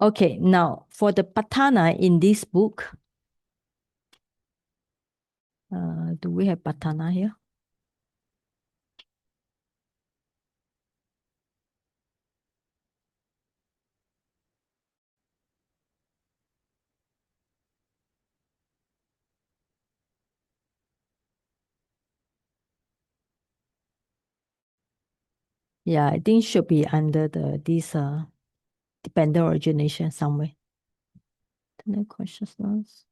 Okay, now for the patana in this book, do we have patana here? Yeah, I think should be under this dependent origination somewhere. Dependent consciousness.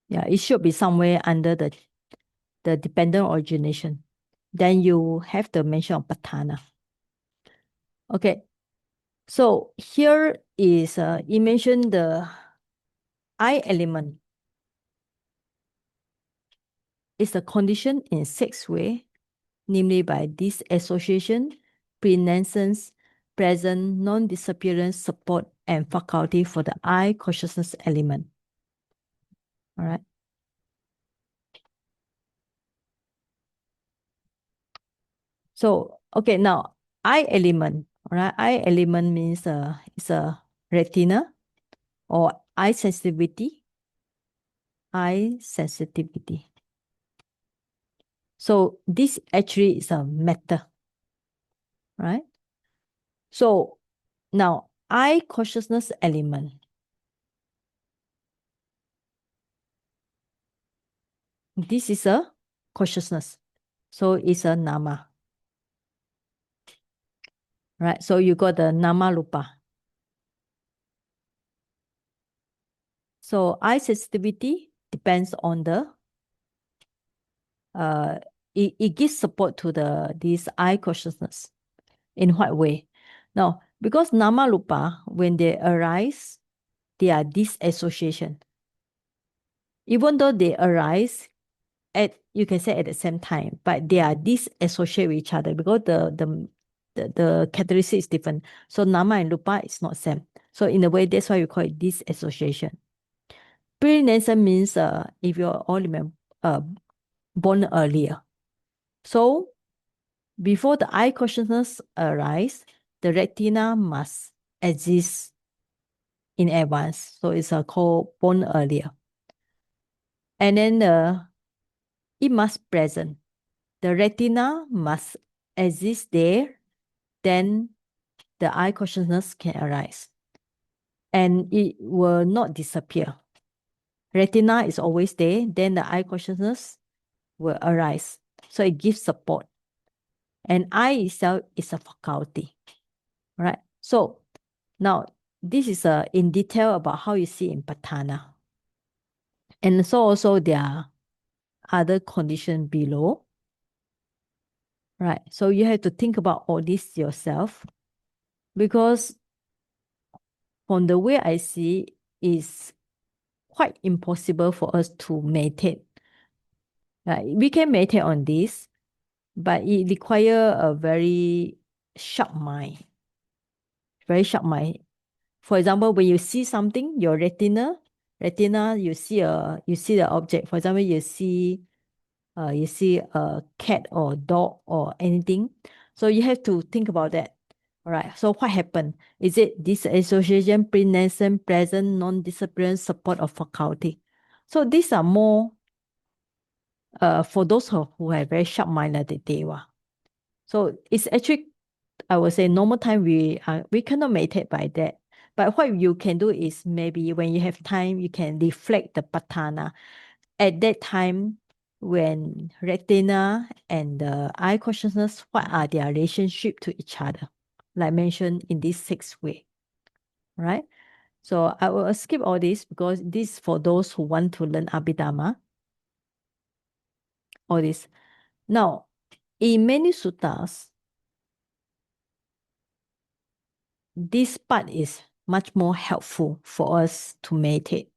Yeah, it should be somewhere under the dependent origination. Then you have the mention of patana. Okay, so here is you mentioned the I element is a condition in six ways, namely by disassociation, prenescence, present, non-disappearance, support, and faculty for the I consciousness element. All right. So, okay, now I element, all right, I element means it's a retina or eye sensitivity, eye sensitivity. So this actually is a matter, right? So now eye consciousness element. This is a consciousness. So it's a nama. Right? So you got the nama lupa. So eye sensitivity depends on the it gives support to this eye consciousness. In what way? Now, because nama lupa, when they arise, they are disassociation. Even though they arise at you can say at the same time, but they are disassociated with each other because the characteristic is different. So nama and lupa is not same. So in a way, that's why we call it disassociation. Pre-nascent means if you all remember born earlier. So before the eye consciousness arise, the retina must exist in advance. So it's called born earlier. And then it must present. The retina must exist there, then the eye consciousness can arise. And it will not disappear. Retina is always there, then the eye consciousness will arise. So it gives support. And eye itself is a faculty. Right? So now this is in detail about how you see in Patana. And so also there are other conditions below. Right. So you have to think about all this yourself because from the way I see it's quite impossible for us to meditate. Right? We can meditate on this, but it requires a very sharp mind. Very sharp mind. For example, when you see something, your retina, you see the object. For example, you see a cat or dog or anything. So you have to think about that. All right. So what happened? Is it disassociation, present, non-disappearance, support, or faculty? So these are more for those who have very sharp mind like they were. So it's actually, I would say, normal time we cannot meditate by that. But what you can do is maybe when you have time, you can reflect the patana. At that time, when retina and the eye consciousness, what are their relationship to each other? Like mentioned in this sixth way, right? So I will skip all this because this for those who want to learn Abhidhamma, all this. Now, in many suttas, this part is much more helpful for us to meditate.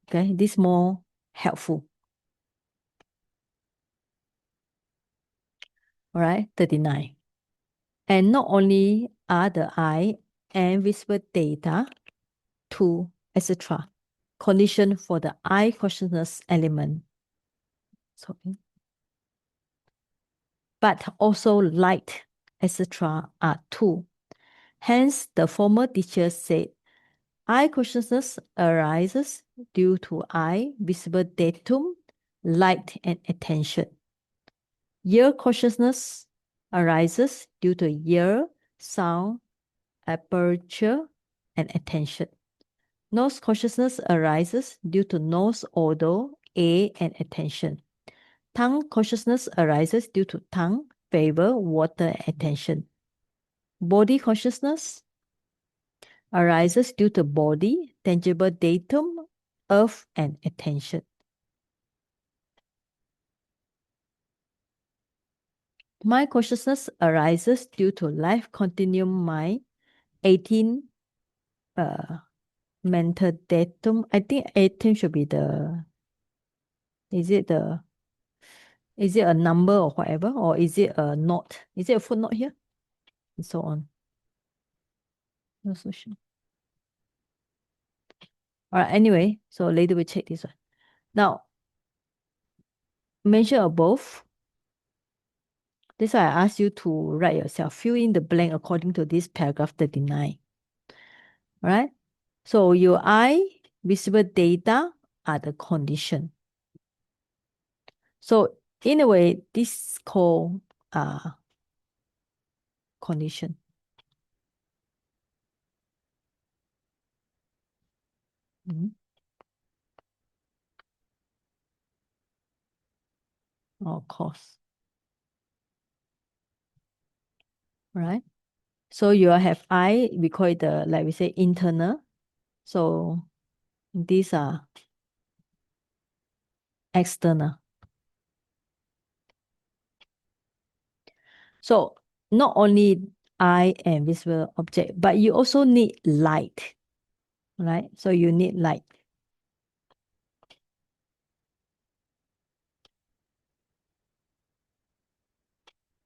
Okay, this more helpful. All right, 39. And not only are the eye and visible data, to etc. condition for the eye consciousness element. Sorry. But also light etc. are two. Hence, the former teacher said, eye consciousness arises due to eye, visible datum, light, and attention. Ear consciousness arises due to ear, sound, aperture, and attention. Nose consciousness arises due to nose, odor, air, and attention. Tongue consciousness arises due to tongue, flavor, water, and attention. Body consciousness arises due to body, tangible datum, earth, and attention. Mind consciousness arises due to life continuum mind, 18 mental datum. I think 18 should be is it a number or whatever, or is it a note? Is it a footnote here? And so on. Not so sure. All right, anyway, so later we check this one. Now, mention above. This why I ask you to write yourself, fill in the blank according to this paragraph 39. All right? So your eye, visible data are the condition. So in a way, this is called condition. Or cause. Right? So you have eye, we call it like we say, internal. So these are external. So not only eye and visual object, but you also need light, right? So you need light.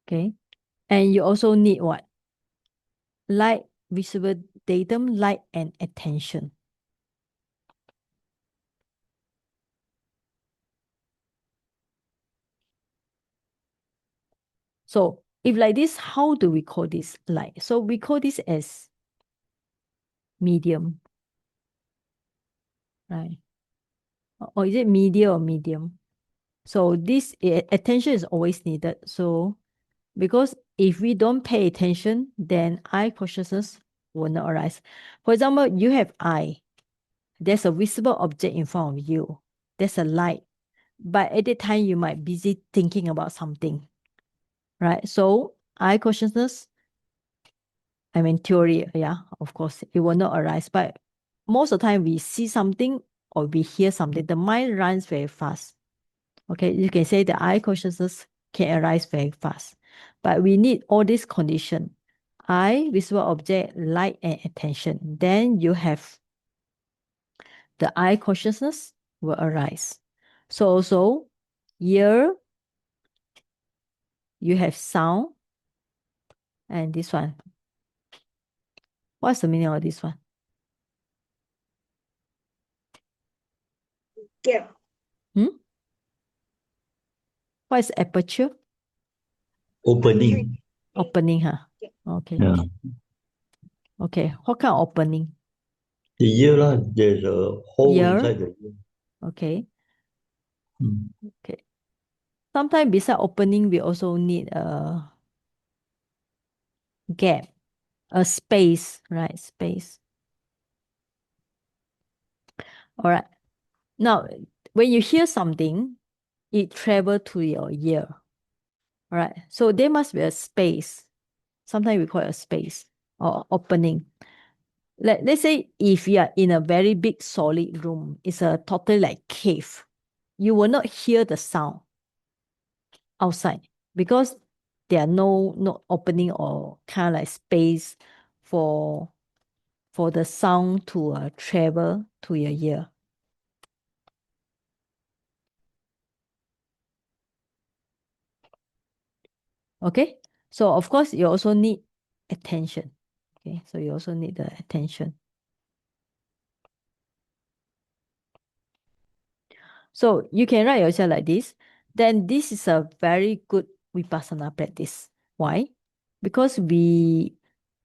Okay. And you also need what? Light, visible datum, light, and attention. So if like this, how do we call this light? So we call this as medium, right? Or is it media or medium? So this attention is always needed. So because if we don't pay attention, then eye consciousness will not arise. For example, you have eye. There's a visible object in front of you. There's a light. But at the time, you might be busy thinking about something, right? So eye consciousness, I mean, theory, yeah, of course, it will not arise. But most of the time, we see something or we hear something, the mind runs very fast. Okay, you can say the eye consciousness can arise very fast. But we need all these conditions. Eye, visual object, light, and attention. Then you have the eye consciousness will arise. So also, ear, you have sound, and this one. What's the meaning of this one? Gap. What is aperture? Opening. Opening, huh? Okay. Yeah. Okay. What kind of opening? The ear, there's a hole Ear. inside the ear. Okay. Mm. Okay. Sometimes beside opening, we also need a gap, a space, right? Space. All right. Now, when you hear something, it travels to your ear. All right. So there must be a space. Sometimes we call it a space or opening. Let's say if you are in a very big solid room, it's a totally like cave. You will not hear the sound outside because there are no opening or kind of like space for the sound to travel to your ear. Okay, so of course you also need attention. Okay, so you also need the attention. So you can write yourself like this. Then this is a very good vipassana practice. Why? because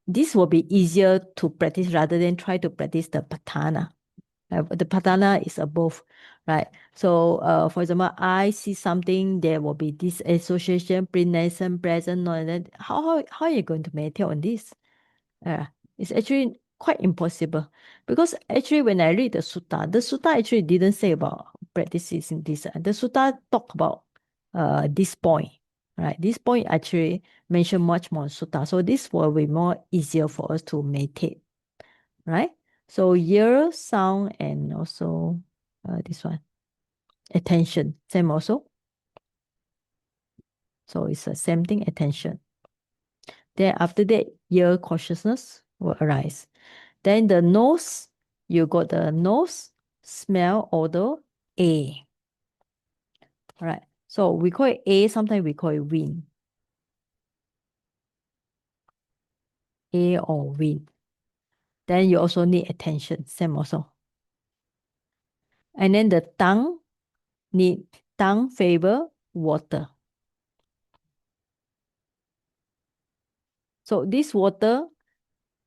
this will be easier to practice rather than try to practice the patana. The patana is above, right? So, for example, I see something, there will be this association, pre-nascent, present, no, and then how are you going to meditate on this? It's actually quite impossible because actually when I read the sutta actually didn't say about practicing this. The sutta talk about this point, right? This point actually mentioned much more in sutta. So this will be more easier for us to meditate, right? So ear, sound, and also this one, attention, same also. So it's the same thing, attention. Then after that, ear consciousness will arise. Then the nose, you got the nose, smell, odor, A. Right. So we call it A, sometimes we call it wind. A or wind. Then you also need attention, same also. And then the tongue, need tongue, favor, water. So this water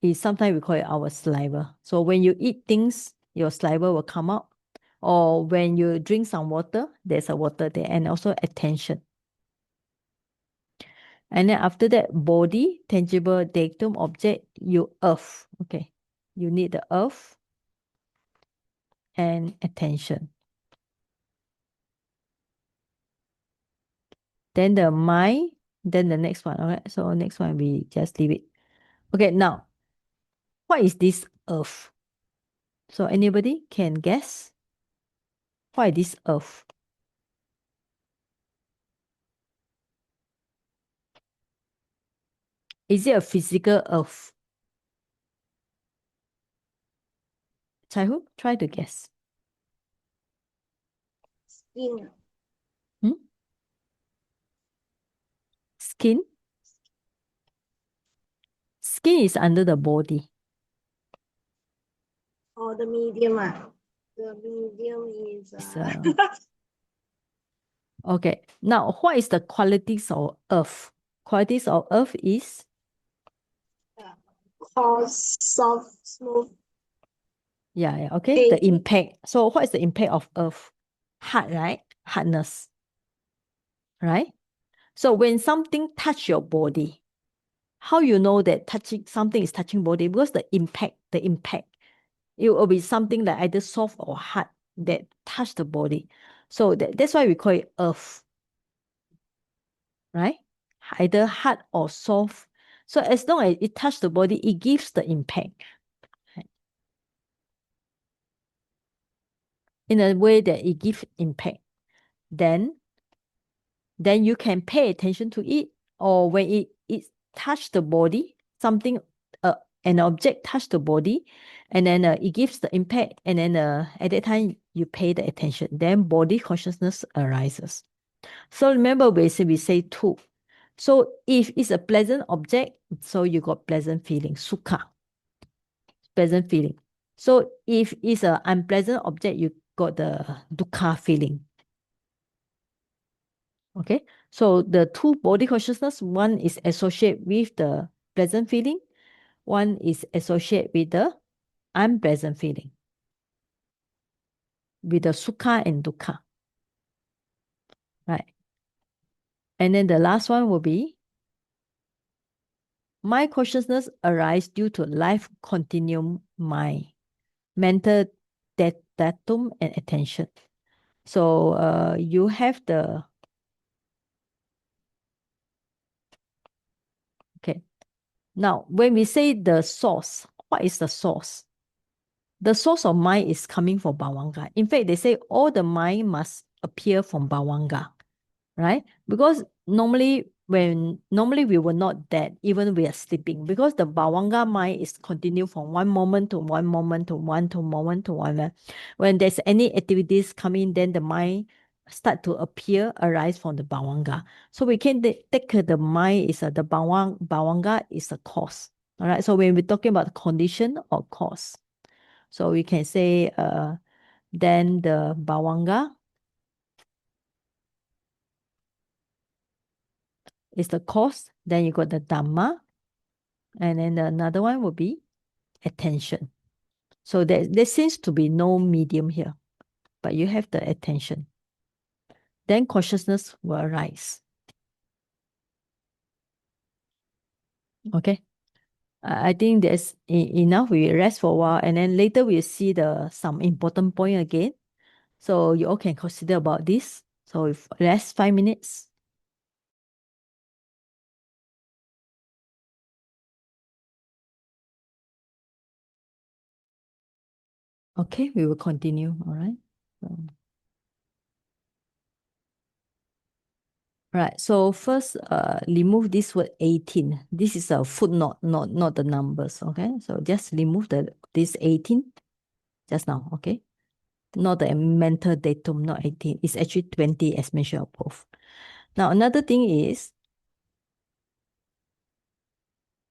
is sometimes we call it our saliva. So when you eat things, your saliva will come out. Or when you drink some water, there's a water there. And also attention. And then after that, body, tangible datum, object, you earth. Okay. You need the earth and attention. Then the mind, then the next one. All right. So next one, we just leave it. Okay. Now, what is this earth? So anybody can guess? What is this earth? Is it a physical earth? Chaihu, try to guess. Skin. Skin? Skin is under the body. Or the medium. The medium is It's, okay. Now, what is the qualities of earth? Qualities of earth is coarse, soft, smooth. yeah. Okay. The Dainty. impact. So what is the impact of earth? Hard, right? Hardness. Right? So when something touch your body, how you know that something is touching body? Because the impact, it will be something like either soft or hard that touch the body. So that's why we call it earth. Right? Either hard or soft. So as long as it touch the body, it gives the impact. Right? In a way that it gives impact. Then you can pay attention to it, or when it touch the body, something an object touch the body, and then it gives the impact, and then at that time you pay the attention, then body consciousness arises. So remember we say two. So if it's a pleasant object, so you got pleasant feeling, sukha, pleasant feeling. So if it's an unpleasant object, you got the dukkha feeling. Okay, so the two body consciousness, one is associated with the pleasant feeling, one is associated with the unpleasant feeling, with the sukha and dukkha. Right. And then the last one will be mind consciousness arise due to life continuum mind, mental datum and attention. So you have the okay. Now when we say the source, what is the source? The source of mind is coming from Bhavanga. In fact, they say all the mind must appear from Bhavanga, right? Because normally we were not dead, even we are sleeping, because the Bhavanga mind is continue from one moment to one moment to one to moment to one. When there's any activities coming, then the mind start to appear, arise from the Bhavanga. So we can take the mind is the Bhavanga is the cause. All right. So when we're talking about condition or cause. So we can say then the Bhavanga is the cause. Then you got the Dhamma. And then another one will be attention. So there seems to be no medium here, but you have the attention. Then consciousness will arise. Okay. I think that's enough. We rest for a while, and then later we'll see some important point again. So you all can consider about this. So if rest 5 minutes. Okay, we will continue. All right. Right. So first, remove this word 18. This is a footnote, not the numbers. Okay. So just remove this 18 just now. Okay. Not the mental datum, not 18. It's actually 20 as mentioned above. Now, another thing is,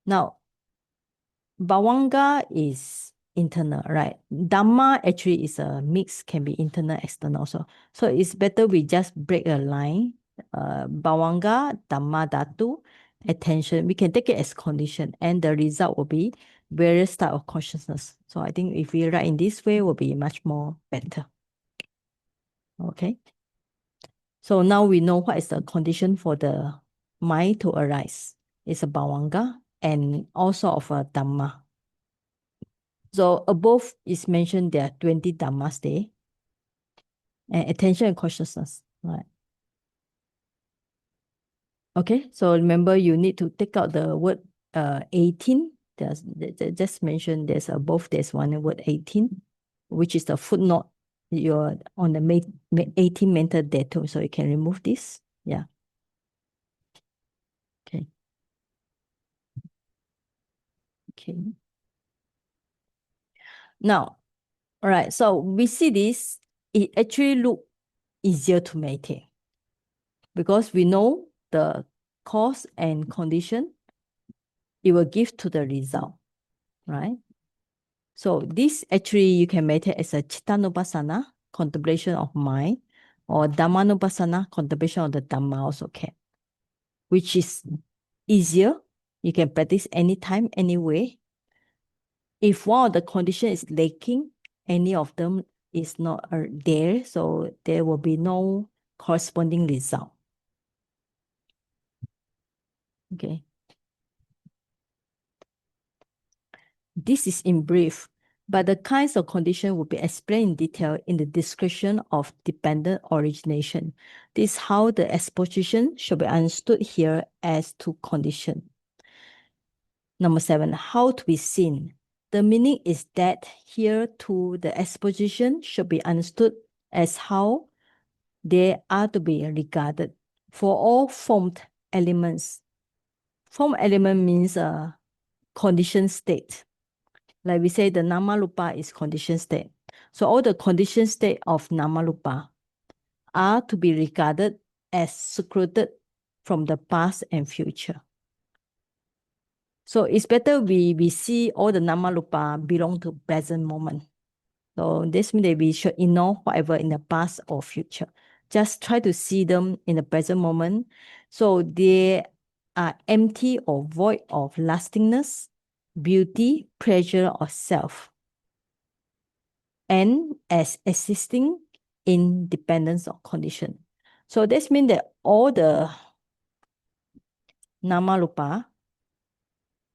now, Bhavanga is internal, right? Dhamma actually is a mix, can be internal, external also. So it's better we just break a line. Bhavanga, Dhamma, Dhatu, attention. We can take it as condition, and the result will be various type of consciousness. So I think if we write in this way, will be much more better. Okay. So now we know what is the condition for the mind to arise. It's a Bhavanga and also of a Dhamma. So above is mentioned there are 20 Dhammas there. And attention and consciousness. Right. Okay, so remember you need to take out the word 18. Just mentioned there's above there's one word 18, which is the footnote. You're on the 18 mental datum, so you can remove this. Yeah. Okay. Okay. Now, all right, so we see this, it actually look easier to maintain because we know the cause and condition, it will give to the result, right? So this actually you can meditate as a Chittanupassana, contemplation of mind, or Dhammanupassana, contemplation of the Dhamma also can, which is easier. You can practice anytime, anyway. If one of the conditions is lacking, any of them is not there, so there will be no corresponding result. Okay. This is in brief, but the kinds of condition will be explained in detail in the description of dependent origination. This is how the exposition should be understood here as to condition. Number 7, how to be seen. The meaning is that here too the exposition should be understood as how they are to be regarded for all formed elements. Form element means a condition state. Like we say, the Namarupa is condition state. So all the condition state of Namarupa are to be regarded as secluded from the past and future. So it's better we see all the Namarupa belong to present moment. So this means that we should ignore whatever in the past or future. Just try to see them in the present moment. So they are empty or void of lastingness, beauty, pleasure, or self, and as existing in dependence or condition. So this means that all the Namarupa,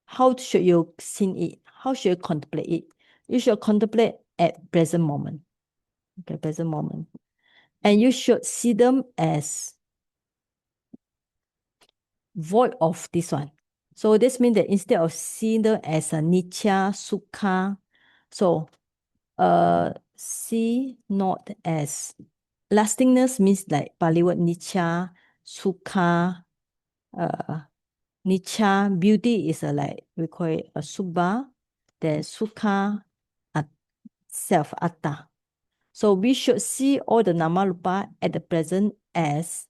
how should you see it? How should you contemplate it? You should contemplate at present moment. Okay, present moment. And you should see them as void of this one. So this means that instead of seeing them as a nitya, sukha, so see not as lastingness means like Pali word nitya, sukha, nitya, beauty is like we call it a subha, then sukha, self, atta. So we should see all the namarupa at the present as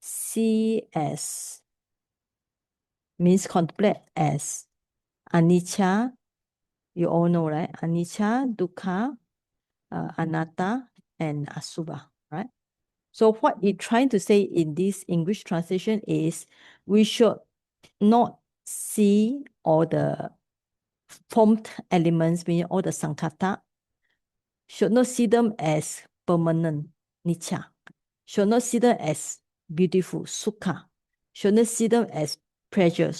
see as means contemplate as anicca, you all know, right? Anicca, dukkha, anatta, and asubha, right? So what it trying to say in this English translation is we should not see all the formed elements, meaning all the sankhata, should not see them as permanent, nicca. Should not see them as beautiful, sukha. Should not see them as pleasure.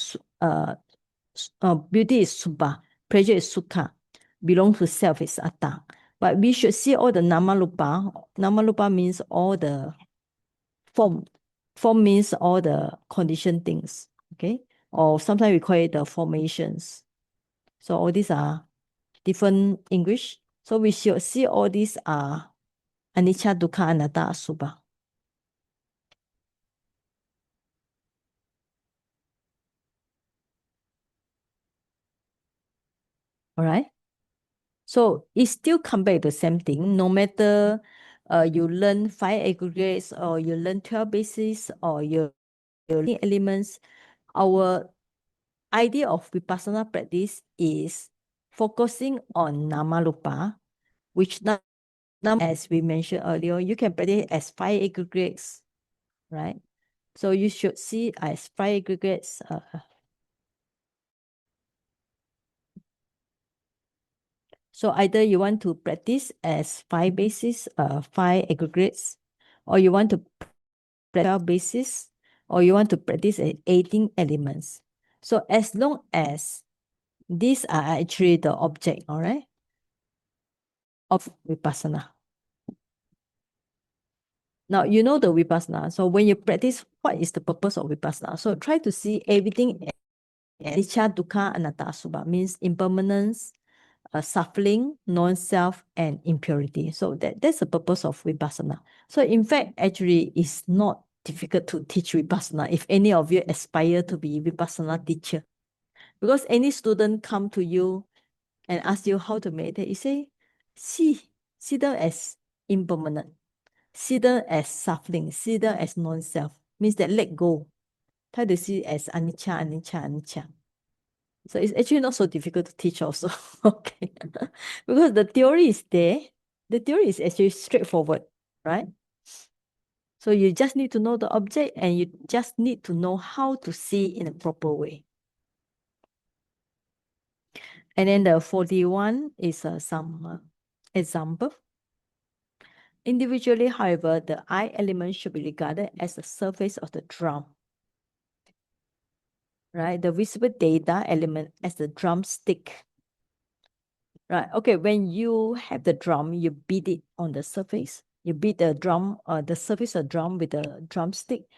Beauty is subha, pleasure is sukha. Belong to self is atta. But we should see all the namarupa. Namarupa means all the form. Form means all the conditioned things. Okay? Or sometimes we call it the formations. So all these are different English. So we should see all these are anicca, dukkha, anatta, asubha. All right? So it still come back to the same thing. No matter you learn 5 aggregates or you learn 12 bases or you learn elements, our idea of vipassana practice is focusing on namarupa, which now, as we mentioned earlier, you can practice as 5 aggregates, right? So you should see as 5 aggregates. So either you want to practice as 5 bases, 5 aggregates, or you want to practice 12 bases, or you want to practice 18 elements. So as long as these are actually the object, all right, of vipassana. Now, you know the vipassana. So when you practice, what is the purpose of vipassana? So try to see everything as anicca, dukkha, anatta, asubha, means impermanence, suffering, non-self, and impurity. So that's the purpose of vipassana. So in fact, actually, it's not difficult to teach vipassana if any of you aspire to be vipassana teacher. Because any student come to you and ask you how to meditate, you say, see them as impermanent, see them as suffering, see them as non-self. Means that let go. Try to see as anicca, anicca, anicca. So it's actually not so difficult to teach also. Okay. Because the theory is there. The theory is actually straightforward, right? So you just need to know the object and you just need to know how to see in a proper way. And then the 41 is some example. Individually, however, the I element should be regarded as the surface of the drum. Right? The visible data element as the drumstick. Right. Okay. When you have the drum, you beat it on the surface. You beat the drum, the surface of the drum with the drumstick.